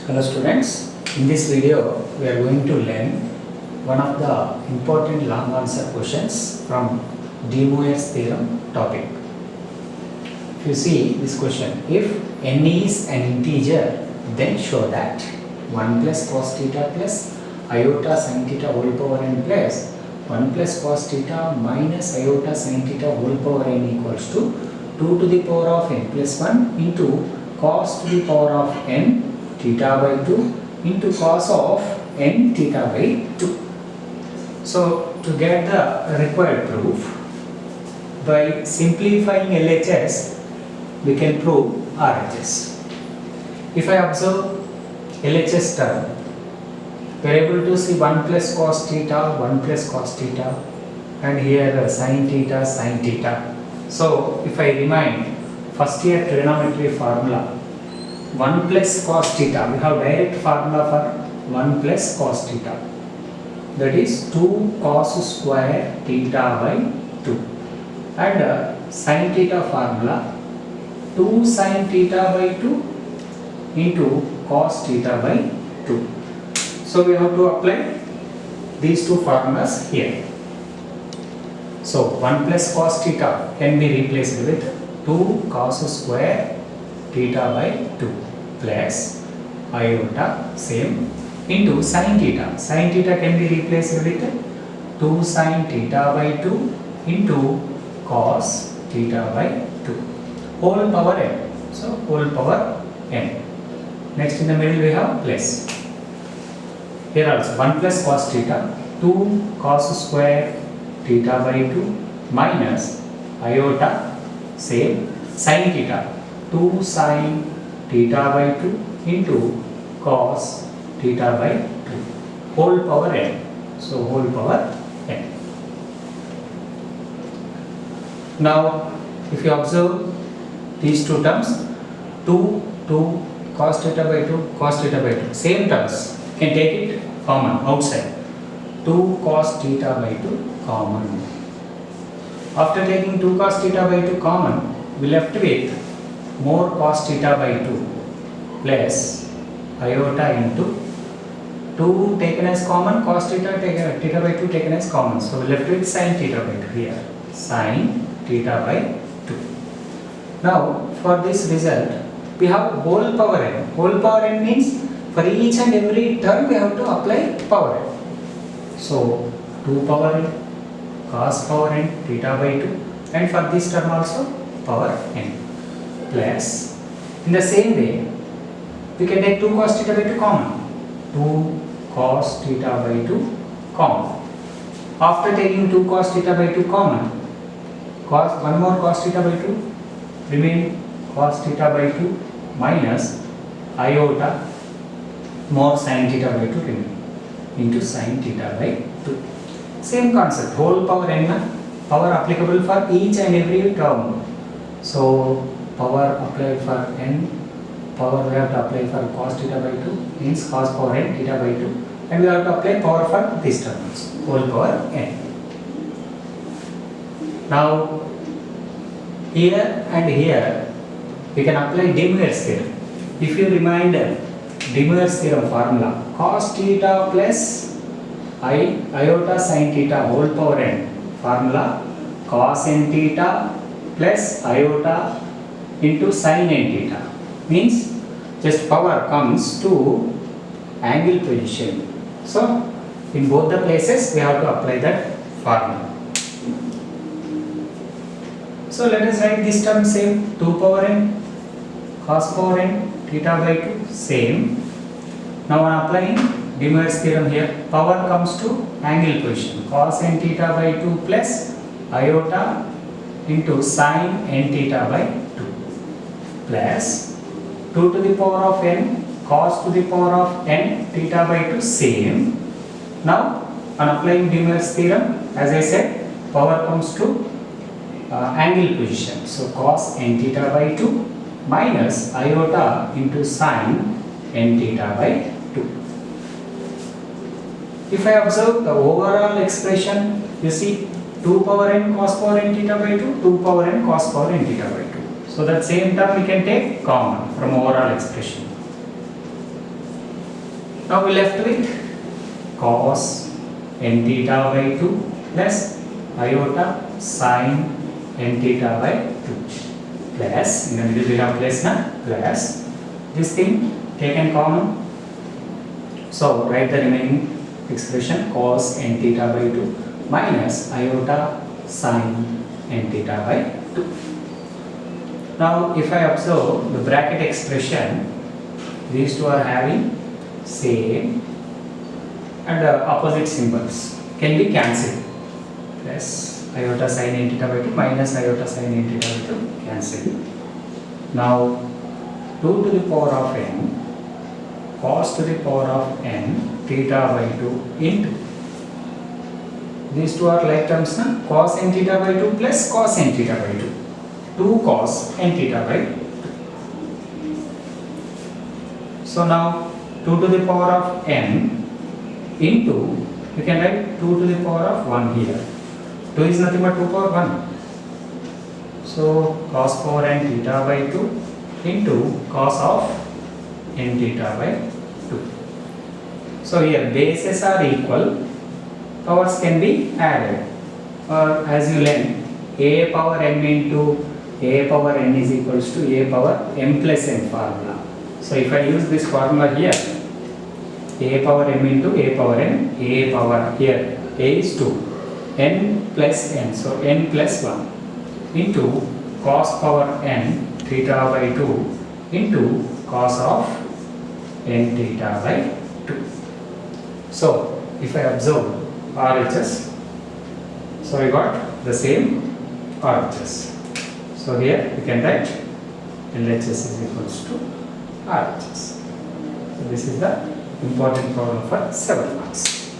Hello students, in this video we are going to learn one of the important long answer questions from De Moivre's theorem topic. If you see this question, if n is an integer, then show that 1 plus cos theta plus iota sin theta whole power n plus 1 plus cos theta minus iota sin theta whole power n equals to 2 to the power of n plus 1 into cos to the power of n theta by 2 into cos of n theta by 2. So to get the required proof, by simplifying LHS we can prove RHS. If I observe LHS term, we are able to see 1 plus cos theta, 1 plus cos theta, and here sin theta, sin theta. So if I remind first year trigonometry formula, 1 plus cos theta, we have direct formula for 1 plus cos theta, that is 2 cos square theta by 2, and sin theta formula 2 sin theta by 2 into cos theta by 2. So we have to apply these two formulas here. So 1 plus cos theta can be replaced with 2 cos square theta by 2 plus iota same into sin theta. Sin theta can be replaced with 2 sin theta by 2 into cos theta by 2 whole power n. So whole power n. Next in the middle we have plus. Here also 1 plus cos theta, 2 cos square theta by 2 minus iota same sin theta, 2 sin theta by 2 into cos theta by 2 whole power n. So whole power n. Now if you observe these two terms, 2 cos theta by 2 cos theta by 2, same terms, you can take it common outside, 2 cos theta by 2 common. After taking 2 cos theta by 2 common, we left with more cos theta by 2 plus iota into 2 taken as common, cos theta theta by 2 taken as common. So we left with sin theta by 2 here, sin theta by 2. Now for this result we have whole power n. Whole power n means for each and every term we have to apply power n. So 2 power n, cos power n theta by 2, and for this term also power n plus, in the same way we can take 2 cos theta by 2 common, 2 cos theta by 2 common. After taking 2 cos theta by 2 common, cos one more cos theta by 2 remain, cos theta by 2 minus iota more sin theta by 2 remain into sin theta by 2. Same concept, whole power n, power applicable for each and every term. So power applied for n, power we have to apply for cos theta by 2 means cos power n theta by 2, and we have to apply power for these terms, whole power n. Now here and here we can apply De Moivre's theorem. If you remind De Moivre's theorem formula, cos theta plus iota sin theta whole power n, formula cos n theta plus iota into sin n theta, means just power comes to angle position. So in both the places we have to apply that formula. So let us write this term same, 2 power n cos power n theta by 2 same. Now on applying De Moivre's theorem here, power comes to angle position, cos n theta by 2 plus iota into sin n theta by 2 plus 2 to the power of n cos to the power of n theta by 2 same. Now on applying De Moivre's theorem, as I said, power comes to angle position, so cos n theta by 2 minus iota into sin n theta by 2. If I observe the overall expression, you see 2 power n cos power n theta by 2, 2 power n cos power n theta by 2. So that same term we can take common from overall expression. Now we left with cos n theta by 2 plus iota sin n theta by 2 plus, in the middle we have place na, plus this thing taken common. So write the remaining expression cos n theta by 2 minus iota sin n theta by 2. Now if I observe the bracket expression, these two are having same and opposite symbols can be cancelled. Plus iota sin n theta by 2 minus iota sin n theta by 2 cancelled. Now 2 to the power of n cos to the power of n theta by 2 into, these two are like terms na, cos n theta by 2 plus cos n theta by 2, 2 cos n theta by 2. So now 2 to the power of n into, you can write 2 to the power of 1 here. 2 is nothing but 2 power 1. So cos power n theta by 2 into cos of n theta by 2. So here bases are equal, powers can be added, or as you learn, a power m into a power n is equals to a power m plus n formula. So if I use this formula here, a power m into a power n, a power here, a is 2, n plus n, so n plus 1 into cos power n theta by 2 into cos of n theta by 2. So if I observe RHS, so I got the same RHS. So here we can write LHS is equals to RHS. So this is the important problem for 7 marks.